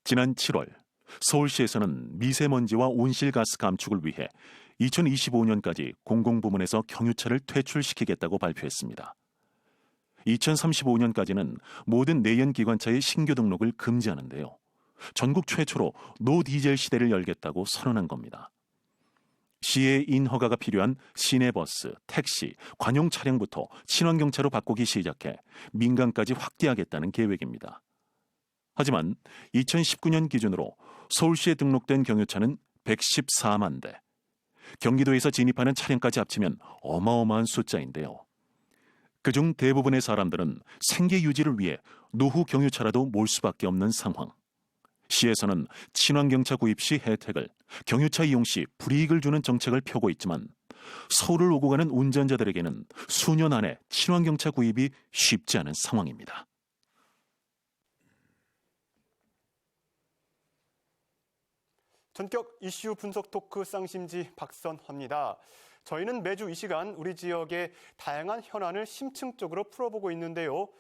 지난 7월 서울시에서는 미세먼지와 온실가스 감축을 위해 2025년까지 공공부문에서 경유차를 퇴출시키겠다고 발표했습니다. 2035년까지는 모든 내연기관차의 신규 등록을 금지하는데요. 전국 최초로 노디젤 시대를 열겠다고 선언한 겁니다. 시의 인허가가 필요한 시내버스, 택시, 관용 차량부터 친환경차로 바꾸기 시작해 민간까지 확대하겠다는 계획입니다. 하지만 2019년 기준으로 서울시에 등록된 경유차는 114만 대. 경기도에서 진입하는 차량까지 합치면 어마어마한 숫자인데요. 그중 대부분의 사람들은 생계 유지를 위해 노후 경유차라도 몰 수밖에 없는 상황. 시에서는 친환경차 구입 시 혜택을, 경유차 이용 시 불이익을 주는 정책을 펴고 있지만 서울을 오고 가는 운전자들에게는 수년 안에 친환경차 구입이 쉽지 않은 상황입니다. 전격 이슈 분석 토크 쌍심지 박선화입니다. 저희는 매주 이 시간 우리 지역의 다양한 현안을 심층적으로 풀어보고 있는데요.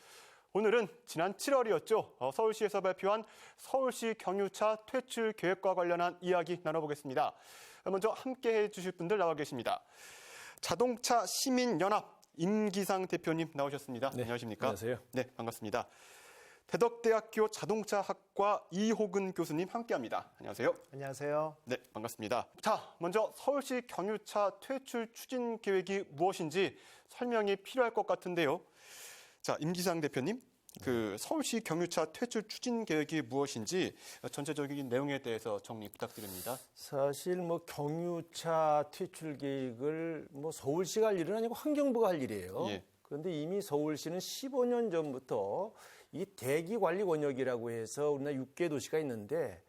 오늘은 지난 7월이었죠. 서울시에서 발표한 서울시 경유차 퇴출 계획과 관련한 이야기 나눠보겠습니다. 먼저 함께해 주실 분들 나와 계십니다. 자동차 시민연합 임기상 대표님 나오셨습니다. 네, 안녕하십니까? 안녕하세요. 네, 반갑습니다. 대덕대학교 자동차학과 이호근 교수님 함께합니다. 안녕하세요. 안녕하세요. 네, 반갑습니다. 자, 먼저 서울시 경유차 퇴출 추진 계획이 무엇인지 설명이 필요할 것 같은데요. 자, 임기상 대표님, 서울시 경유차 퇴출 추진 계획이 무엇인지 전체적인 내용에 대해서 정리 부탁드립니다. 사실 경유차 퇴출 계획을 서울시가 할 일은 아니고 환경부가 할 일이에요. 예. 그런데 이미 서울시는 15년 전부터 이 대기 관리 권역이라고 해서 우리나라 6개 도시가 있는데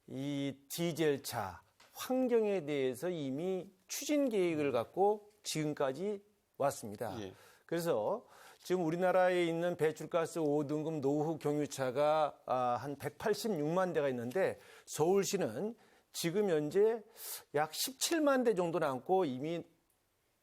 이 디젤차 환경에 대해서 이미 추진 계획을 갖고 지금까지 왔습니다. 예. 그래서 지금 우리나라에 있는 배출가스 5등급 노후 경유차가 한 186만 대가 있는데 서울시는 지금 현재 약 17만 대 정도 남고 이미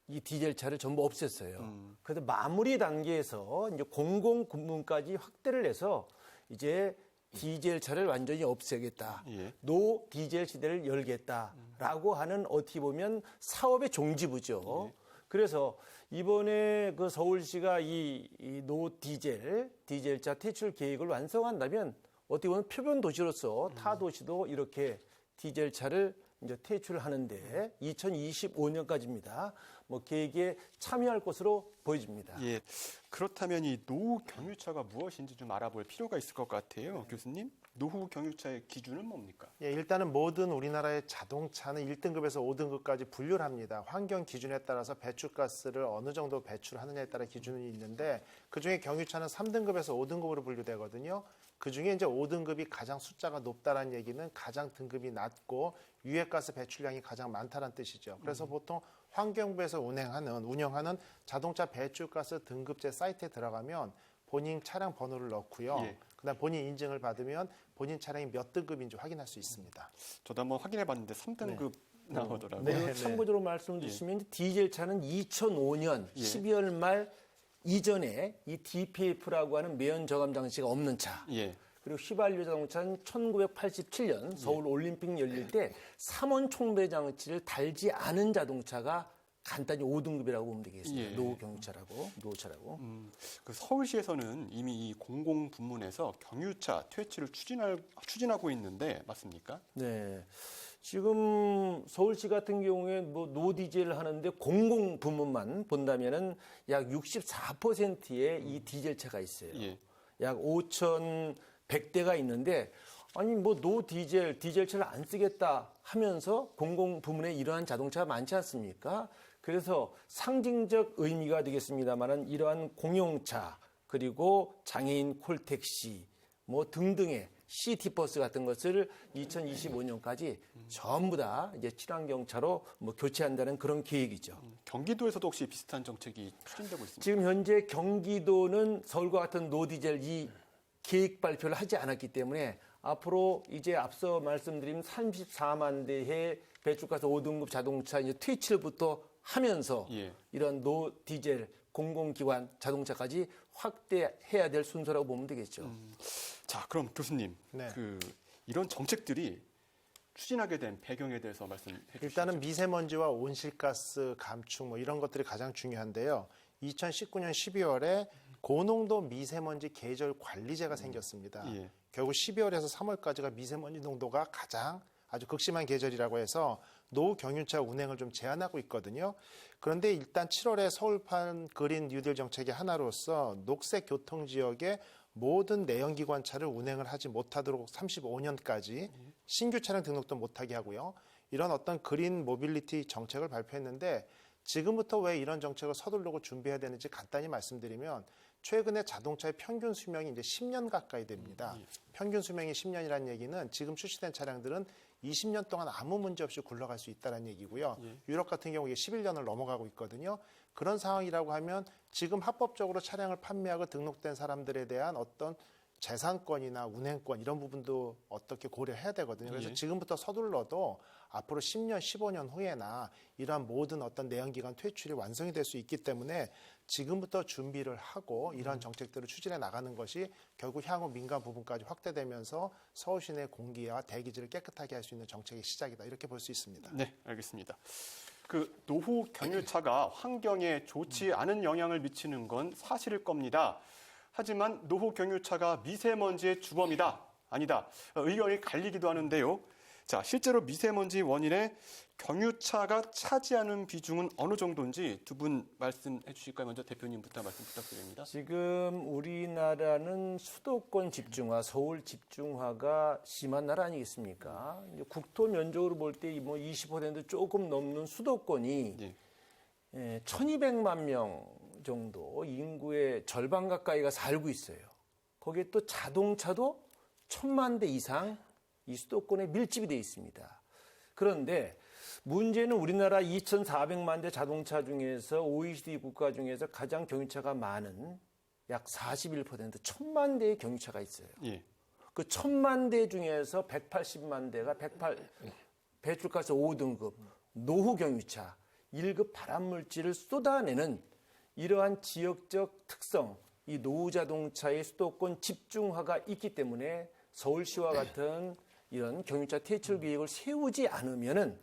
이 디젤차를 전부 없앴어요. 그래서 마무리 단계에서 이제 공공부문까지 확대를 해서 이제 디젤차를 완전히 없애겠다. 예. 노 디젤 시대를 열겠다라고 하는 어떻게 보면 사업의 종지부죠. 예. 그래서 이번에 그 서울시가 이 노 디젤차 퇴출 계획을 완성한다면 어떻게 보면 표본 도시로서 타 도시도 이렇게 디젤차를 이제 퇴출하는데 2025년까지입니다. 계획에 참여할 것으로 보여집니다. 예. 그렇다면 이 노후 경유차가 무엇인지 좀 알아볼 필요가 있을 것 같아요. 교수님, 노후 경유차의 기준은 뭡니까? 예, 일단은 모든 우리나라의 자동차는 1등급에서 5등급까지 분류를 합니다. 환경 기준에 따라서 배출가스를 어느 정도 배출하느냐에 따라 기준이 있는데 그중에 경유차는 3등급에서 5등급으로 분류되거든요. 그중에 이제 5등급이 가장 숫자가 높다는 얘기는 가장 등급이 낮고 유해가스 배출량이 가장 많다는 뜻이죠. 그래서 보통 환경부에서 운영하는 자동차 배출가스 등급제 사이트에 들어가면 본인 차량 번호를 넣고요. 예. 그다음 본인 인증을 받으면 본인 차량이 몇 등급인지 확인할 수 있습니다. 저도 한번 확인해 봤는데 3등급 나오더라고요. 네, 참고적으로 말씀드리면 디젤차는 2005년 예. 12월 말 이전에 이 DPF라고 하는 매연 저감 장치가 없는 차. 예. 그리고 휘발유 자동차는 1987년 서울 올림픽 열릴 때 3원 총배 장치를 달지 않은 자동차가 간단히 5등급이라고 보면 되겠습니다. 예. 노후 경유차라고, 노후차라고. 서울시에서는 이미 이 공공부문에서 경유차 퇴치를 추진하고 있는데 맞습니까? 네. 지금 서울시 같은 경우에 노디젤 하는데 공공부문만 본다면은 약 64%의 이 디젤차가 있어요. 예. 약 5,100대가 있는데 아니 디젤차를 안 쓰겠다 하면서 공공부문에 이러한 자동차가 많지 않습니까? 그래서 상징적 의미가 되겠습니다만은 이러한 공용차 그리고 장애인 콜택시 등등의 시티버스 같은 것을 2025년까지 전부 다 이제 친환경차로 교체한다는 그런 계획이죠. 경기도에서도 혹시 비슷한 정책이 추진되고 있습니까? 지금 현재 경기도는 서울과 같은 노디젤 이 계획 발표를 하지 않았기 때문에 앞으로 이제 앞서 말씀드린 34만 대의 배출가스 5등급 자동차 이제 퇴출부터 하면서 예. 이런 노디젤 공공기관 자동차까지 확대해야 될 순서라고 보면 되겠죠. 자, 그럼 교수님, 네. 이런 정책들이 추진하게 된 배경에 대해서 말씀해 주시죠. 일단은 미세먼지와 온실가스 감축 뭐 이런 것들이 가장 중요한데요. 2019년 12월에 고농도 미세먼지 계절 관리제가 생겼습니다. 예. 결국 12월에서 3월까지가 미세먼지 농도가 가장 아주 극심한 계절이라고 해서 노후 경유차 운행을 좀 제한하고 있거든요. 그런데 일단 7월에 서울판 그린 뉴딜 정책의 하나로서 녹색 교통 지역에 모든 내연기관차를 운행을 하지 못하도록 35년까지 신규 차량 등록도 못하게 하고요. 이런 어떤 그린 모빌리티 정책을 발표했는데 지금부터 왜 이런 정책을 서두르고 준비해야 되는지 간단히 말씀드리면 최근에 자동차의 평균 수명이 이제 10년 가까이 됩니다. 평균 수명이 10년이라는 얘기는 지금 출시된 차량들은 20년 동안 아무 문제 없이 굴러갈 수 있다는 얘기고요. 유럽 같은 경우 이게 11년을 넘어가고 있거든요. 그런 상황이라고 하면 지금 합법적으로 차량을 판매하고 등록된 사람들에 대한 어떤 재산권이나 운행권 이런 부분도 어떻게 고려해야 되거든요. 그래서 지금부터 서둘러도 앞으로 10년, 15년 후에나 이러한 모든 어떤 내연기관 퇴출이 완성이 될 수 있기 때문에 지금부터 준비를 하고 이러한 정책들을 추진해 나가는 것이 결국 향후 민간 부분까지 확대되면서 서울 시내 공기와 대기질을 깨끗하게 할 수 있는 정책의 시작이다. 이렇게 볼 수 있습니다. 네, 알겠습니다. 그 노후 경유차가 환경에 좋지 않은 영향을 미치는 건 사실일 겁니다. 하지만 노후 경유차가 미세먼지의 주범이다, 아니다, 의견이 갈리기도 하는데요. 자, 실제로 미세먼지 원인에 경유차가 차지하는 비중은 어느 정도인지 두 분 말씀해 주실까요? 먼저 대표님부터 말씀 부탁드립니다. 지금 우리나라는 수도권 집중화, 서울 집중화가 심한 나라 아니겠습니까? 이제 국토 면적으로 볼 때 뭐 20% 조금 넘는 수도권이 예. 1200만 명 정도 인구의 절반 가까이가 살고 있어요. 거기에 또 자동차도 1000만 대 이상 이 수도권에 밀집이 돼 있습니다. 그런데 문제는 우리나라 2400만 대 자동차 중에서 OECD 국가 중에서 가장 경유차가 많은 약 41%, 1000만 대의 경유차가 있어요. 예. 그 1000만 대 중에서 180만 대가 배출가스 5등급 노후 경유차, 1급 발암물질을 쏟아내는 이러한 지역적 특성, 이 노후 자동차의 수도권 집중화가 있기 때문에 서울시와 같은 이런 경유차 퇴출 계획을 세우지 않으면은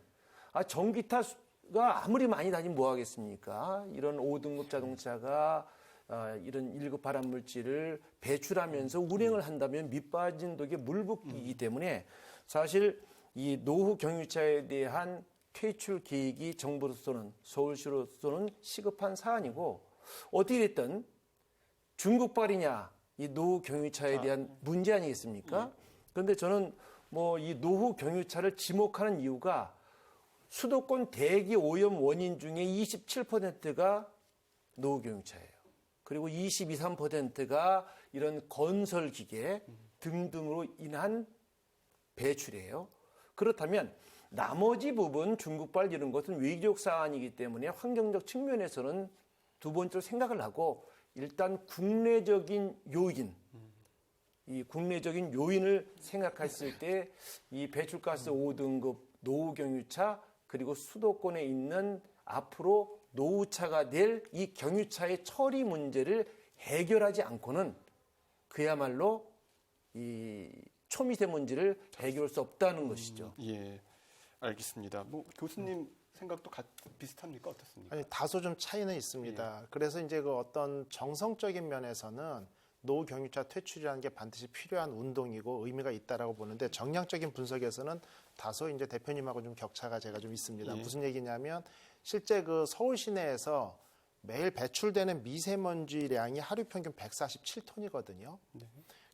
전기차가 아무리 많이 다니면 뭐 하겠습니까? 이런 5등급 자동차가 이런 1급 발암물질을 배출하면서 운행을 한다면 밑빠진 독에 물붓기이기 때문에 사실 이 노후 경유차에 대한 퇴출 계획이 정부로서는 서울시로서는 시급한 사안이고 어떻게 됐든 중국발이냐 이 노후 경유차에 대한 문제 아니겠습니까? 그런데 저는 뭐 이 노후 경유차를 지목하는 이유가 수도권 대기 오염 원인 중에 27%가 노후 경유차예요. 그리고 22, 3%가 이런 건설 기계 등등으로 인한 배출이에요. 그렇다면 나머지 부분 중국발 이런 것은 외교적 사안이기 때문에 환경적 측면에서는 두 번째로 생각을 하고 일단 국내적인 요인, 이 국내적인 요인을 생각했을 때 이 배출가스 5등급 노후 경유차 그리고 수도권에 있는 앞으로 노후차가 될 이 경유차의 처리 문제를 해결하지 않고는 그야말로 이 초미세먼지를 해결할 수 없다는 것이죠. 예, 알겠습니다. 뭐 교수님 생각도 비슷합니까? 어떻습니까? 아니, 다소 좀 차이는 있습니다. 그래서 이제 그 어떤 정성적인 면에서는 노후 경유차 퇴출이라는 게 반드시 필요한 운동이고 의미가 있다라고 보는데 정량적인 분석에서는 다소 이제 대표님하고 좀 격차가 제가 좀 있습니다. 무슨 얘기냐면 실제 그 서울 시내에서 매일 배출되는 미세먼지량이 하루 평균 147톤이거든요.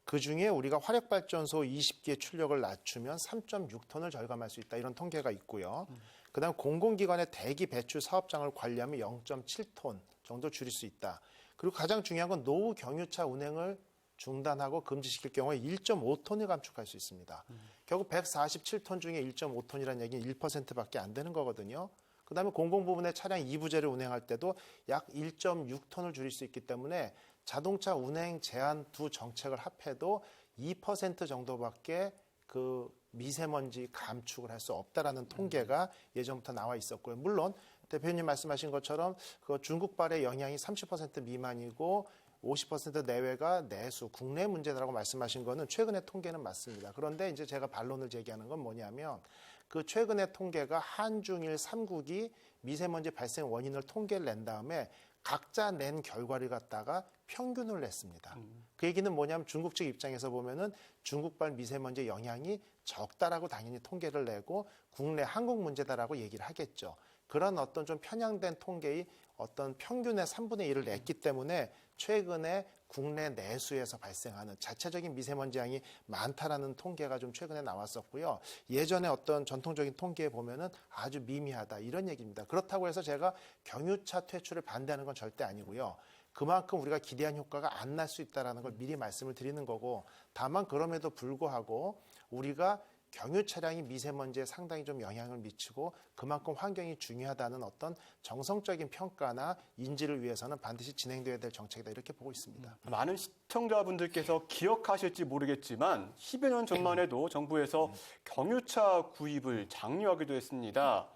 그 중에 우리가 화력발전소 20개 출력을 낮추면 3.6톤을 절감할 수 있다. 이런 통계가 있고요. 그다음 공공기관의 대기 배출 사업장을 관리하면 0.7톤 정도 줄일 수 있다. 그리고 가장 중요한 건 노후 경유차 운행을 중단하고 금지시킬 경우에 1.5톤을 감축할 수 있습니다. 결국 147톤 중에 1.5톤이라는 얘기는 1%밖에 안 되는 거거든요. 그다음에 공공부문의 차량 2부제를 운행할 때도 약 1.6톤을 줄일 수 있기 때문에 자동차 운행 제한 두 정책을 합해도 2% 정도밖에 그 미세먼지 감축을 할 수 없다라는 통계가 예전부터 나와 있었고요. 물론 대표님 말씀하신 것처럼 그 중국발의 영향이 30% 미만이고 50% 내외가 내수, 국내 문제라고 말씀하신 거는 최근의 통계는 맞습니다. 그런데 이제 제가 반론을 제기하는 건 뭐냐면 그 최근의 통계가 한중일 3국이 미세먼지 발생 원인을 통계를 낸 다음에 각자 낸 결과를 갖다가 평균을 냈습니다. 그 얘기는 뭐냐면 중국 측 입장에서 보면은 중국발 미세먼지 영향이 적다라고 당연히 통계를 내고 국내 한국 문제다라고 얘기를 하겠죠. 그런 어떤 좀 편향된 통계의 어떤 평균의 3분의 1을 냈기 때문에 최근에 국내 내수에서 발생하는 자체적인 미세먼지 양이 많다라는 통계가 좀 최근에 나왔었고요. 예전에 어떤 전통적인 통계에 보면은 아주 미미하다 이런 얘기입니다. 그렇다고 해서 제가 경유차 퇴출을 반대하는 건 절대 아니고요. 그만큼 우리가 기대한 효과가 안 날 수 있다는 걸 미리 말씀을 드리는 거고 다만 그럼에도 불구하고 우리가 경유 차량이 미세먼지에 상당히 좀 영향을 미치고 그만큼 환경이 중요하다는 어떤 정성적인 평가나 인지를 위해서는 반드시 진행되어야 될 정책이다 이렇게 보고 있습니다. 많은 시청자분들께서 기억하실지 모르겠지만 10여 년 전만 해도 정부에서 경유차 구입을 장려하기도 했습니다.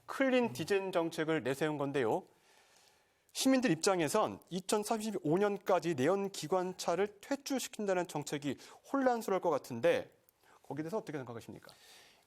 클린 디젤 정책을 내세운 건데요. 시민들 입장에선 2035년까지 내연기관차를 퇴출시킨다는 정책이 혼란스러울 것 같은데 거기에 대해서 어떻게 생각하십니까?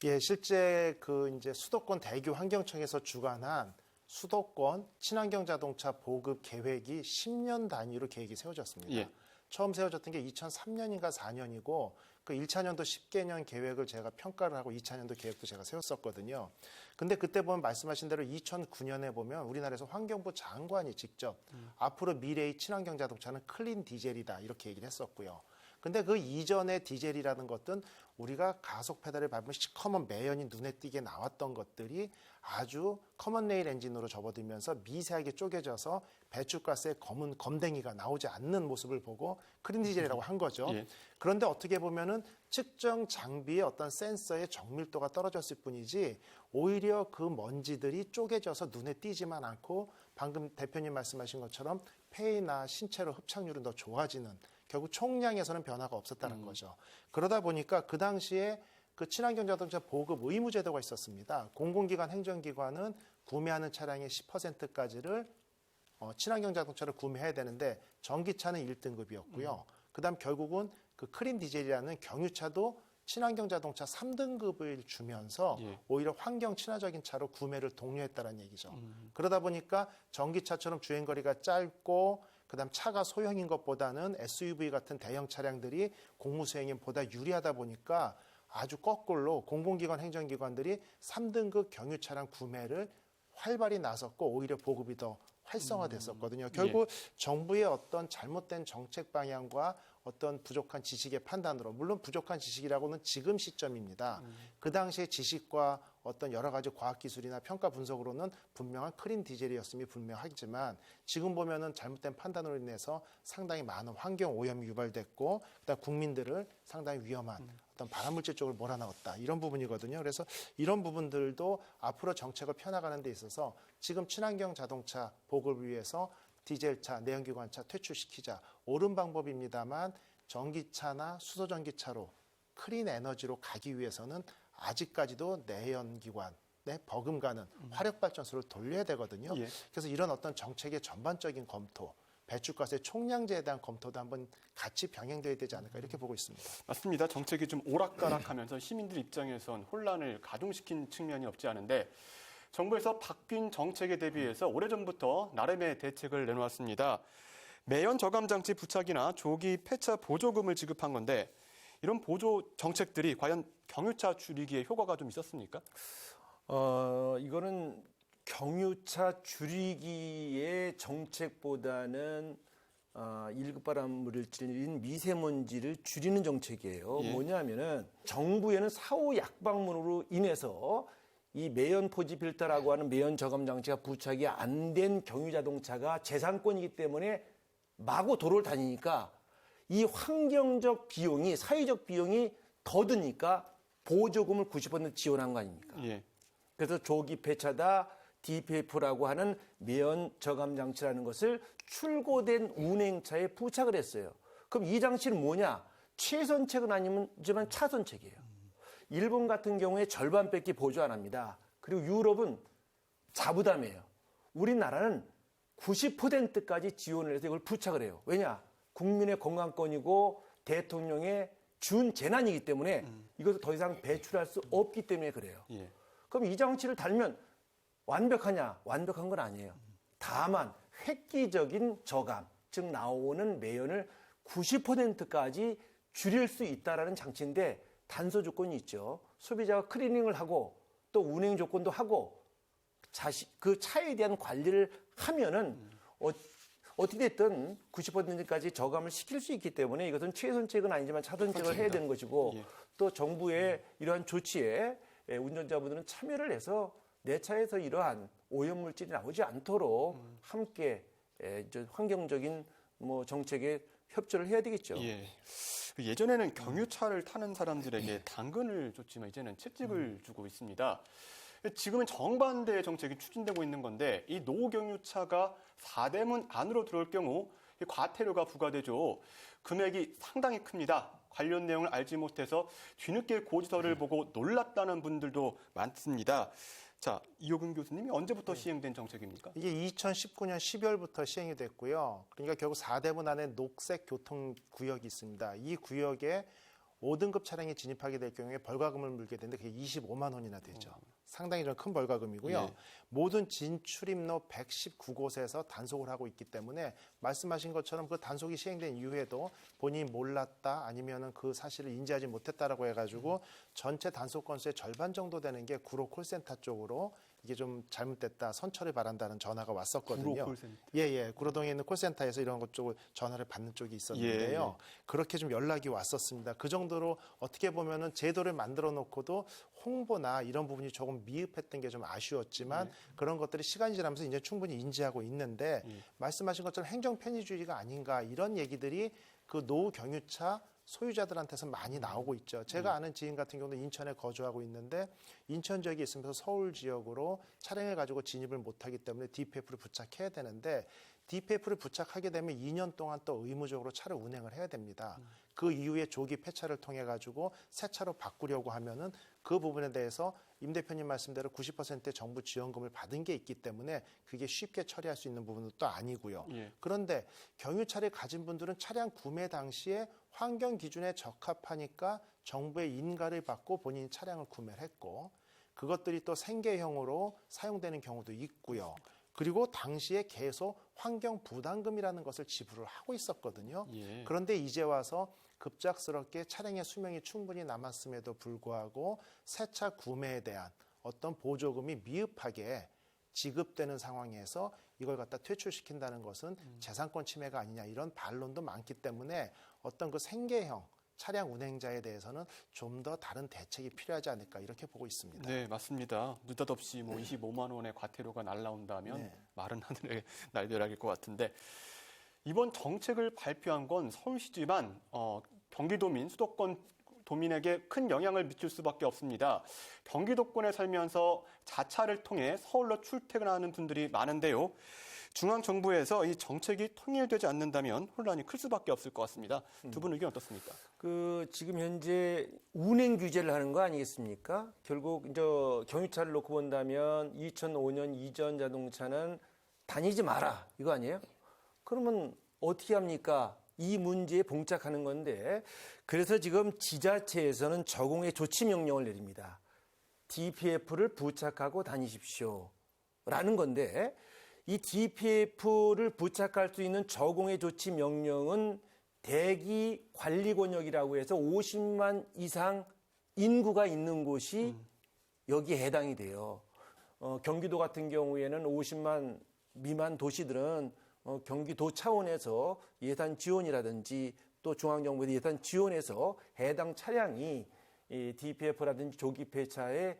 예, 실제 이제 수도권 대교 환경청에서 주관한 수도권 친환경 자동차 보급 계획이 10년 단위로 계획이 세워졌습니다. 예. 처음 세워졌던 게 2003년인가 4년이고 그 1차년도 10개년 계획을 제가 평가를 하고 2차년도 계획도 제가 세웠었거든요. 근데 그때 보면 말씀하신 대로 2009년에 보면 우리나라에서 환경부 장관이 직접 앞으로 미래의 친환경 자동차는 클린 디젤이다 이렇게 얘기를 했었고요. 근데 그 이전의 디젤이라는 것은 우리가 가속 페달을 밟으면 시커먼 매연이 눈에 띄게 나왔던 것들이 아주 커먼 레일 엔진으로 접어들면서 미세하게 쪼개져서 배출가스의 검은 검댕이가 나오지 않는 모습을 보고 클린 디젤이라고 한 거죠. 예. 그런데 어떻게 보면은 측정 장비의 어떤 센서의 정밀도가 떨어졌을 뿐이지 오히려 그 먼지들이 쪼개져서 눈에 띄지만 않고 방금 대표님 말씀하신 것처럼 폐나 신체로 흡착률은 더 좋아지는 결국 총량에서는 변화가 없었다는 거죠. 그러다 보니까 그 당시에 그 친환경 자동차 보급 의무 제도가 있었습니다. 공공기관, 행정기관은 구매하는 차량의 10%까지를 친환경 자동차를 구매해야 되는데 전기차는 1등급이었고요. 그다음 결국은 그 클린 디젤이라는 경유차도 친환경 자동차 3등급을 주면서 오히려 환경 친화적인 차로 구매를 독려했다는 얘기죠. 그러다 보니까 전기차처럼 주행거리가 짧고 그다음 차가 소형인 것보다는 SUV 같은 대형 차량들이 공무 수행에 보다 유리하다 보니까 아주 거꾸로 공공기관, 행정기관들이 3등급 경유차량 구매를 활발히 나섰고 오히려 보급이 더 활성화됐었거든요. 결국 정부의 어떤 잘못된 정책 방향과 어떤 부족한 지식의 판단으로 물론 부족한 지식이라고는 지금 시점입니다. 그 당시의 지식과 어떤 여러 가지 과학기술이나 평가 분석으로는 분명한 클린 디젤이었음이 분명하지만 지금 보면은 잘못된 판단으로 인해서 상당히 많은 환경 오염이 유발됐고 그다음 국민들을 상당히 위험한 어떤 발암물질 쪽으로 몰아넣었다 이런 부분이거든요. 그래서 이런 부분들도 앞으로 정책을 펴나가는 데 있어서 지금 친환경 자동차 보급을 위해서 디젤차, 내연기관차 퇴출시키자 옳은 방법입니다만 전기차나 수소전기차로 클린 에너지로 가기 위해서는 아직까지도 내연기관에 버금가는 화력발전소를 돌려야 되거든요. 그래서 이런 어떤 정책의 전반적인 검토, 배출가스의 총량제에 대한 검토도 한번 같이 병행돼야 되지 않을까 이렇게 보고 있습니다. 맞습니다. 정책이 좀 오락가락하면서 시민들 입장에선 혼란을 가중시킨 측면이 없지 않은데 정부에서 바뀐 정책에 대비해서 오래전부터 나름의 대책을 내놓았습니다. 매연 저감 장치 부착이나 조기 폐차 보조금을 지급한 건데 이런 보조 정책들이 과연 경유차 줄이기에 효과가 좀 있었습니까? 이거는 경유차 줄이기의 정책보다는 1급 발암물질인 미세먼지를 줄이는 정책이에요. 뭐냐면은 정부에는 사후 약방문으로 인해서 이 매연 포지 필터라고 하는 매연 저감 장치가 부착이 안 된 경유 자동차가 재산권이기 때문에 마구 도로를 다니니까 이 환경적 비용이 사회적 비용이 더 드니까 보조금을 90% 지원한 거 아닙니까? 그래서 조기 폐차다 DPF라고 하는 매연 저감 장치라는 것을 출고된 운행차에 부착을 했어요. 그럼 이 장치는 뭐냐? 최선책은 아니지만 차선책이에요. 일본 같은 경우에 절반밖에 보조 안 합니다. 그리고 유럽은 자부담이에요. 우리나라는 90%까지 지원을 해서 이걸 부착을 해요. 왜냐? 국민의 건강권이고 대통령의 준 재난이기 때문에 이것을 더 이상 배출할 수 없기 때문에 그래요. 예. 그럼 이 장치를 달면 완벽하냐? 완벽한 건 아니에요. 다만 획기적인 저감, 즉 나오는 매연을 90%까지 줄일 수 있다라는 장치인데 단서 조건이 있죠. 소비자가 클리닝을 하고 또 운행 조건도 하고 그 차에 대한 관리를 하면은 어떻게 됐든 90%까지 저감을 시킬 수 있기 때문에 이것은 최선책은 아니지만 차선책을 해야 되는 것이고 예. 또 정부의 이러한 조치에 운전자분들은 참여를 해서 내 차에서 이러한 오염물질이 나오지 않도록 함께 이제 환경적인 정책에 협조를 해야 되겠죠. 예. 예전에는 경유차를 타는 사람들에게 당근을 줬지만 이제는 채찍을 주고 있습니다. 지금은 정반대의 정책이 추진되고 있는 건데 이 노경유차가 4대문 안으로 들어올 경우 과태료가 부과되죠. 금액이 상당히 큽니다. 관련 내용을 알지 못해서 뒤늦게 고지서를 보고 놀랐다는 분들도 많습니다. 자, 이호근 교수님이 언제부터 시행된 정책입니까? 이게 2019년 12월부터 시행이 됐고요. 그러니까 결국 4대문 안에 녹색 교통구역이 있습니다. 이 구역에 5등급 차량이 진입하게 될 경우에 벌과금을 물게 되는데 그게 25만 원이나 되죠. 상당히 좀 큰 벌과금이고요. 예. 모든 진출입로 119곳에서 단속을 하고 있기 때문에 말씀하신 것처럼 그 단속이 시행된 이후에도 본인이 몰랐다 아니면은 그 사실을 인지하지 못했다라고 해가지고 전체 단속 건수의 절반 정도 되는 게 구로 콜센터 쪽으로 이게 좀 잘못됐다 선처를 바란다는 전화가 왔었거든요. 구로 콜센터. 예. 구로동에 있는 콜센터에서 이런 것 쪽을 전화를 받는 쪽이 있었는데요. 그렇게 좀 연락이 왔었습니다. 그 정도로 어떻게 보면은 제도를 만들어 놓고도 홍보나 이런 부분이 조금 미흡했던 게 좀 아쉬웠지만 그런 것들이 시간이 지나면서 이제 충분히 인지하고 있는데 말씀하신 것처럼 행정 편의주의가 아닌가 이런 얘기들이 그 노후 경유차 소유자들한테서 많이 나오고 있죠. 제가 아는 지인 같은 경우는 인천에 거주하고 있는데 인천 지역에 있으면서 서울 지역으로 차량을 가지고 진입을 못하기 때문에 DPF를 부착해야 되는데 DPF를 부착하게 되면 2년 동안 또 의무적으로 차를 운행을 해야 됩니다. 그 이후에 조기 폐차를 통해 가지고 새 차로 바꾸려고 하면은 그 부분에 대해서 임 대표님 말씀대로 90%의 정부 지원금을 받은 게 있기 때문에 그게 쉽게 처리할 수 있는 부분도 또 아니고요. 예. 그런데 경유차를 가진 분들은 차량 구매 당시에 환경 기준에 적합하니까 정부의 인가를 받고 본인이 차량을 구매를 했고 그것들이 또 생계형으로 사용되는 경우도 있고요. 그리고 당시에 계속 환경 부담금이라는 것을 지불을 하고 있었거든요. 예. 그런데 이제 와서 급작스럽게 차량의 수명이 충분히 남았음에도 불구하고 새 차 구매에 대한 어떤 보조금이 미흡하게 지급되는 상황에서 이걸 갖다 퇴출시킨다는 것은 재산권 침해가 아니냐 이런 반론도 많기 때문에 어떤 그 생계형 차량 운행자에 대해서는 좀 더 다른 대책이 필요하지 않을까 이렇게 보고 있습니다. 네, 맞습니다. 느닷없이 25만 원의 과태료가 날라온다면 마른 하늘에 날벼락일 것 같은데 이번 정책을 발표한 건 서울시지만 경기도민, 수도권 도민에게 큰 영향을 미칠 수밖에 없습니다. 경기도권에 살면서 자차를 통해 서울로 출퇴근하는 분들이 많은데요. 중앙정부에서 이 정책이 통일되지 않는다면 혼란이 클 수밖에 없을 것 같습니다. 두 분 의견 어떻습니까? 지금 현재 운행 규제를 하는 거 아니겠습니까? 결국 이제 경유차를 놓고 본다면 2005년 이전 자동차는 다니지 마라 이거 아니에요? 그러면 어떻게 합니까? 이 문제에 봉착하는 건데 그래서 지금 지자체에서는 저공해 조치 명령을 내립니다. DPF를 부착하고 다니십시오 라는 건데 이 DPF를 부착할 수 있는 저공해 조치 명령은 대기 관리 권역이라고 해서 50만 이상 인구가 있는 곳이 여기에 해당이 돼요. 경기도 같은 경우에는 50만 미만 도시들은 경기도 차원에서 예산 지원이라든지 또 중앙정부의 예산 지원해서 해당 차량이 이 DPF라든지 조기 폐차의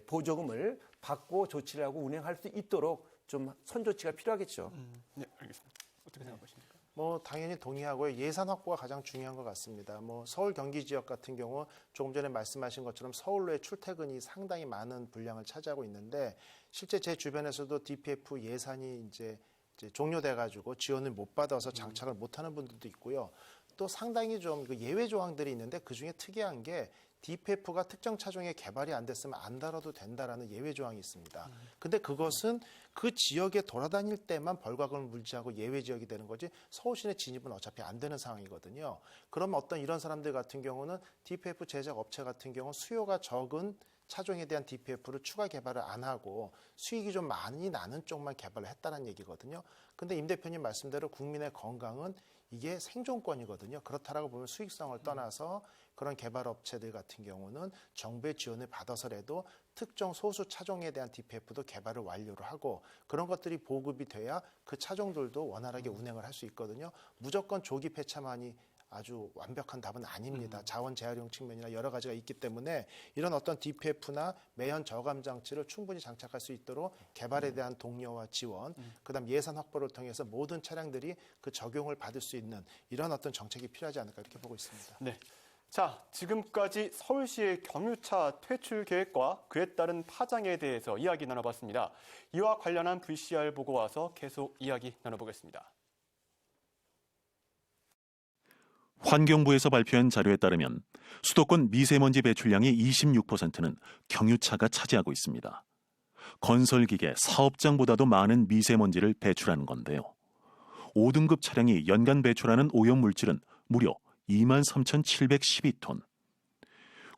보조금을 받고 조치를 하고 운행할 수 있도록 좀 선조치가 필요하겠죠. 네, 알겠습니다. 어떻게 생각하십니까? 당연히 동의하고요. 예산 확보가 가장 중요한 것 같습니다. 서울 경기 지역 같은 경우 조금 전에 말씀하신 것처럼 서울로의 출퇴근이 상당히 많은 분량을 차지하고 있는데 실제 제 주변에서도 DPF 예산이 이제 종료돼가지고 지원을 못 받아서 장착을 못하는 분들도 있고요. 또 상당히 좀 예외 조항들이 있는데 그 중에 특이한 게 DPF가 특정 차종에 개발이 안 됐으면 안 달아도 된다라는 예외 조항이 있습니다. 근데 그것은 그 지역에 돌아다닐 때만 벌과금을 물지하고 예외 지역이 되는 거지 서울시내 진입은 어차피 안 되는 상황이거든요. 그럼 어떤 이런 사람들 같은 경우는 DPF 제작 업체 같은 경우 수요가 적은 차종에 대한 DPF를 추가 개발을 안 하고 수익이 좀 많이 나는 쪽만 개발을 했다는 얘기거든요. 근데 임 대표님 말씀대로 국민의 건강은 이게 생존권이거든요. 그렇다라고 보면 수익성을 떠나서 그런 개발 업체들 같은 경우는 정부의 지원을 받아서라도 특정 소수 차종에 대한 DPF도 개발을 완료를 하고 그런 것들이 보급이 돼야 그 차종들도 원활하게 운행을 할 수 있거든요. 무조건 조기 폐차만이 아주 완벽한 답은 아닙니다. 자원 재활용 측면이나 여러 가지가 있기 때문에 이런 어떤 DPF나 매연 저감 장치를 충분히 장착할 수 있도록 개발에 대한 독려와 지원, 그다음 예산 확보를 통해서 모든 차량들이 그 적용을 받을 수 있는 이런 어떤 정책이 필요하지 않을까 이렇게 보고 있습니다. 네. 자, 지금까지 서울시의 경유차 퇴출 계획과 그에 따른 파장에 대해서 이야기 나눠봤습니다. 이와 관련한 VCR 보고 와서 계속 이야기 나눠보겠습니다. 환경부에서 발표한 자료에 따르면 수도권 미세먼지 배출량의 26%는 경유차가 차지하고 있습니다. 건설기계, 사업장보다도 많은 미세먼지를 배출하는 건데요. 5등급 차량이 연간 배출하는 오염물질은 무려 23,712톤.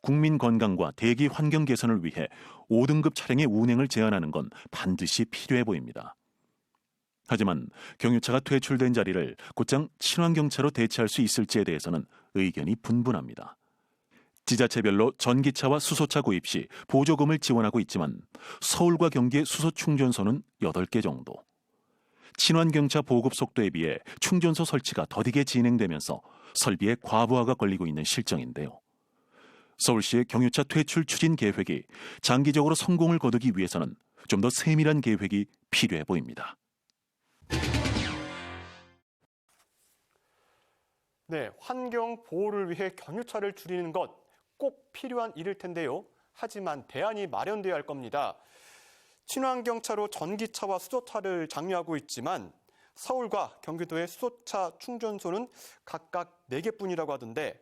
국민 건강과 대기 환경 개선을 위해 5등급 차량의 운행을 제한하는 건 반드시 필요해 보입니다. 하지만 경유차가 퇴출된 자리를 곧장 친환경차로 대체할 수 있을지에 대해서는 의견이 분분합니다. 지자체별로 전기차와 수소차 구입 시 보조금을 지원하고 있지만 서울과 경기의 수소 충전소는 8개 정도. 친환경차 보급 속도에 비해 충전소 설치가 더디게 진행되면서 설비의 과부하가 걸리고 있는 실정인데요. 서울시의 경유차 퇴출 추진 계획이 장기적으로 성공을 거두기 위해서는 좀 더 세밀한 계획이 필요해 보입니다. 네, 환경 보호를 위해 경유차를 줄이는 것 꼭 필요한 일일 텐데요. 하지만 대안이 마련돼야 할 겁니다. 친환경차로 전기차와 수소차를 장려하고 있지만 서울과 경기도의 수소차 충전소는 각각 4개뿐이라고 하던데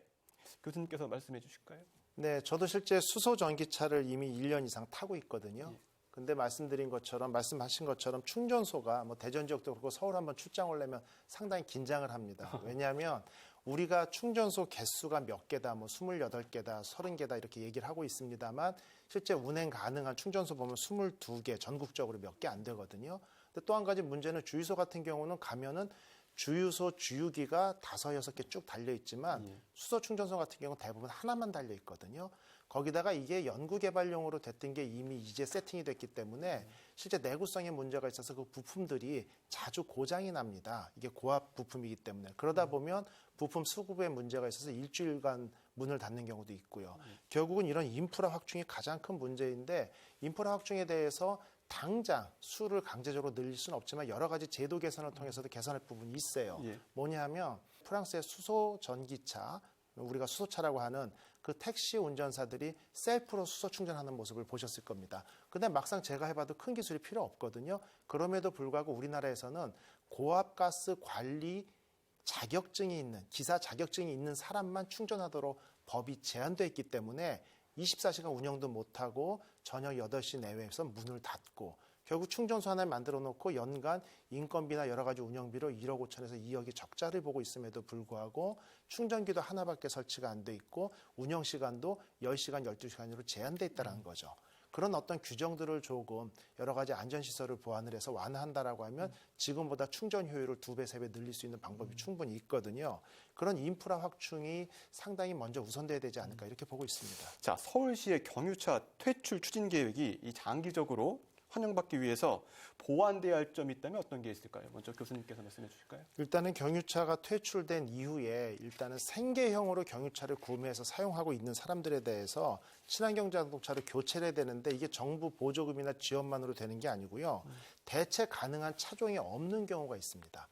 교수님께서 말씀해 주실까요? 네, 저도 실제 수소 전기차를 이미 1년 이상 타고 있거든요. 근데 말씀하신 것처럼 충전소가 뭐 대전 지역도 그렇고 서울 한번 출장 오려면 상당히 긴장을 합니다. 왜냐하면 우리가 충전소 개수가 몇 개다, 뭐 28개다, 30개다 이렇게 얘기를 하고 있습니다만 실제 운행 가능한 충전소 보면 22개 전국적으로 몇 개 안 되거든요. 근데 또 한 가지 문제는 주유소 같은 경우는 가면은 주유소 주유기가 5, 6개 쭉 달려 있지만 수소 충전소 같은 경우는 대부분 하나만 달려 있거든요. 거기다가 이게 연구개발용으로 됐던 게 이미 이제 세팅이 됐기 때문에 실제 내구성에 문제가 있어서 그 부품들이 자주 고장이 납니다. 이게 고압 부품이기 때문에. 그러다 보면 부품 수급에 문제가 있어서 일주일간 문을 닫는 경우도 있고요. 결국은 이런 인프라 확충이 가장 큰 문제인데 인프라 확충에 대해서 당장 수를 강제적으로 늘릴 수는 없지만 여러 가지 제도 개선을 통해서도 개선할 부분이 있어요. 뭐냐면 프랑스의 수소 전기차, 우리가 수소차라고 하는 그 택시 운전사들이 셀프로 수소 충전하는 모습을 보셨을 겁니다. 근데 막상 제가 해봐도 큰 기술이 필요 없거든요. 그럼에도 불구하고 우리나라에서는 고압가스 관리 자격증이 있는, 기사 자격증이 있는 사람만 충전하도록 법이 제한되어 있기 때문에 24시간 운영도 못하고 저녁 8시 내외에서 문을 닫고 결국 충전소 하나를 만들어 놓고 연간 인건비나 여러 가지 운영비로 1억 5천에서 2억의 적자를 보고 있음에도 불구하고 충전기도 하나밖에 설치가 안 돼 있고 운영 시간도 10시간, 12시간으로 제한돼 있다는 거죠. 그런 어떤 규정들을 조금 여러 가지 안전시설을 보완을 해서 완화한다라고 하면 지금보다 충전 효율을 2배, 3배 늘릴 수 있는 방법이 충분히 있거든요. 그런 인프라 확충이 상당히 먼저 우선돼야 되지 않을까 이렇게 보고 있습니다. 자, 서울시의 경유차 퇴출 추진 계획이 이 장기적으로 환영받기 위해서 보완돼야 할 점이 있다면 어떤 게 있을까요? 먼저 교수님께서 말씀해 주실까요? 일단은 경유차가 퇴출된 이후에 일단은 생계형으로 경유차를 구매해서 사용하고 있는 사람들에 대해서 친환경 자동차로 교체를 해야 되는데 이게 정부 보조금이나 지원만으로 되는 게 아니고요. 대체 가능한 차종이 없는 경우가 있습니다.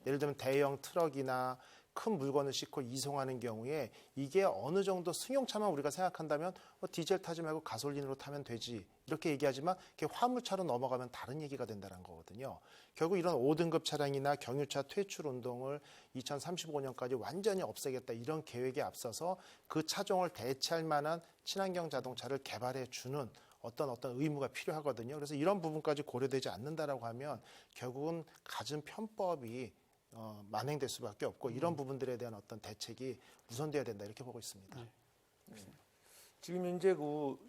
예를 들면 대형 트럭이나 큰 물건을 싣고 이송하는 경우에 이게 어느 정도 승용차만 우리가 생각한다면 디젤 타지 말고 가솔린으로 타면 되지 이렇게 얘기하지만 그게 화물차로 넘어가면 다른 얘기가 된다는 거거든요. 결국 이런 5등급 차량이나 경유차 퇴출 운동을 2035년까지 완전히 없애겠다 이런 계획에 앞서서 그 차종을 대체할 만한 친환경 자동차를 개발해 주는 어떤 의무가 필요하거든요. 그래서 이런 부분까지 고려되지 않는다라고 하면 결국은 갖은 편법이 만행될 수밖에 없고 이런 부분들에 대한 어떤 대책이 우선돼야 된다 이렇게 보고 있습니다. 지금 현재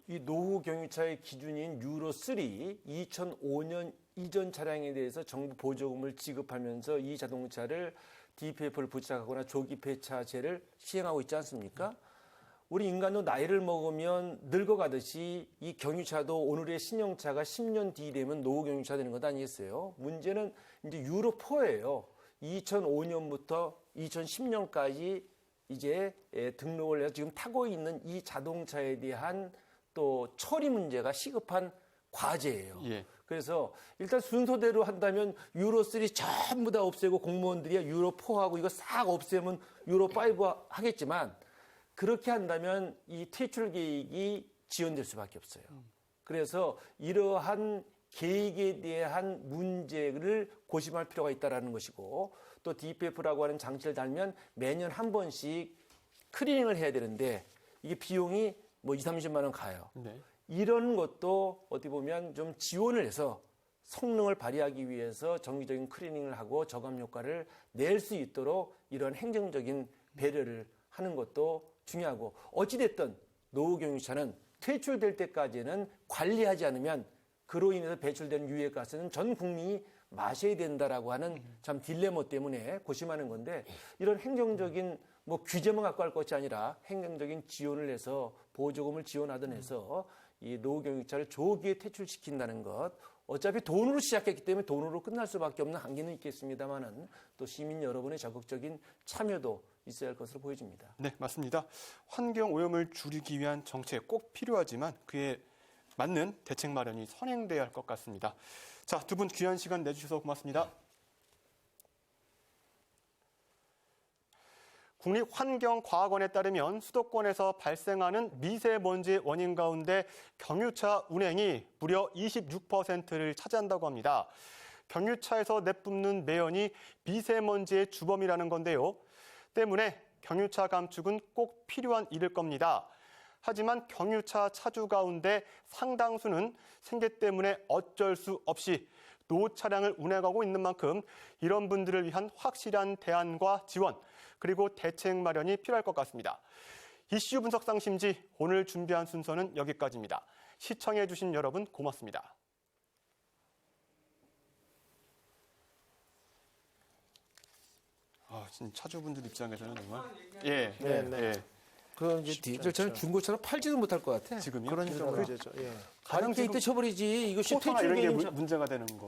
이 노후 경유차의 기준인 유로 3 2005년 이전 차량에 대해서 정부 보조금을 지급하면서 이 자동차를 DPF를 부착하거나 조기 폐차제를 시행하고 있지 않습니까? 우리 인간도 나이를 먹으면 늙어가듯이 이 경유차도 오늘의 신형차가 10년 뒤 되면 노후 경유차 되는 것 아니겠어요? 문제는 이제 유로 4예요. 2005년부터 2010년까지 이제 등록을 해서 지금 타고 있는 이 자동차에 대한 또 처리 문제가 시급한 과제예요. 예. 그래서 일단 순서대로 한다면 유로 3 전부 다 없애고 공무원들이 유로 4하고 이거 싹 없애면 유로 5 하겠지만 그렇게 한다면 이 퇴출 계획이 지연될 수밖에 없어요. 그래서 이러한 계획에 대한 문제를 고심할 필요가 있다는 것이고 또 DPF라고 하는 장치를 달면 매년 한 번씩 클리닝을 해야 되는데 이게 비용이 뭐 2, 30만 원 가요. 네. 이런 것도 어떻게 보면 좀 지원을 해서 성능을 발휘하기 위해서 정기적인 클리닝을 하고 저감 효과를 낼 수 있도록 이런 행정적인 배려를 하는 것도 중요하고 어찌됐든 노후 경유차는 퇴출될 때까지는 관리하지 않으면 그로 인해서 배출되는 유해가스는 전 국민이 마셔야 된다라고 하는 참 딜레마 때문에 고심하는 건데 이런 행정적인 뭐 규제만 갖고 할 것이 아니라 행정적인 지원을 해서 보조금을 지원하든 해서 이 노후 경유차를 조기에 퇴출시킨다는 것 어차피 돈으로 시작했기 때문에 돈으로 끝날 수밖에 없는 한계는 있겠습니다만은 또 시민 여러분의 적극적인 참여도 있어야 할 것으로 보여집니다. 네, 맞습니다. 환경 오염을 줄이기 위한 정책 꼭 필요하지만 그에 맞는 대책 마련이 선행돼야 할 것 같습니다. 자, 두 분 귀한 시간 내주셔서 고맙습니다. 국립환경과학원에 따르면 수도권에서 발생하는 미세먼지의 원인 가운데 경유차 운행이 무려 26%를 차지한다고 합니다. 경유차에서 내뿜는 매연이 미세먼지의 주범이라는 건데요. 때문에 경유차 감축은 꼭 필요한 일일 겁니다. 하지만 경유차 차주 가운데 상당수는 생계 때문에 어쩔 수 없이 노후 차량을 운행하고 있는 만큼 이런 분들을 위한 확실한 대안과 지원 그리고 대책 마련이 필요할 것 같습니다. 이슈 분석 상심지 오늘 준비한 순서는 여기까지입니다. 시청해 주신 여러분 고맙습니다. 진짜 차주분들 입장에서는 정말 네. 그 이제 디젤 차는 중고차로 팔지도 못할 것 같아. 지금요? 그러니까 문제죠. 예. 가격 때 쳐버리지. 이거 코터나 퇴출 이런 게 계획 문제가 되는 거.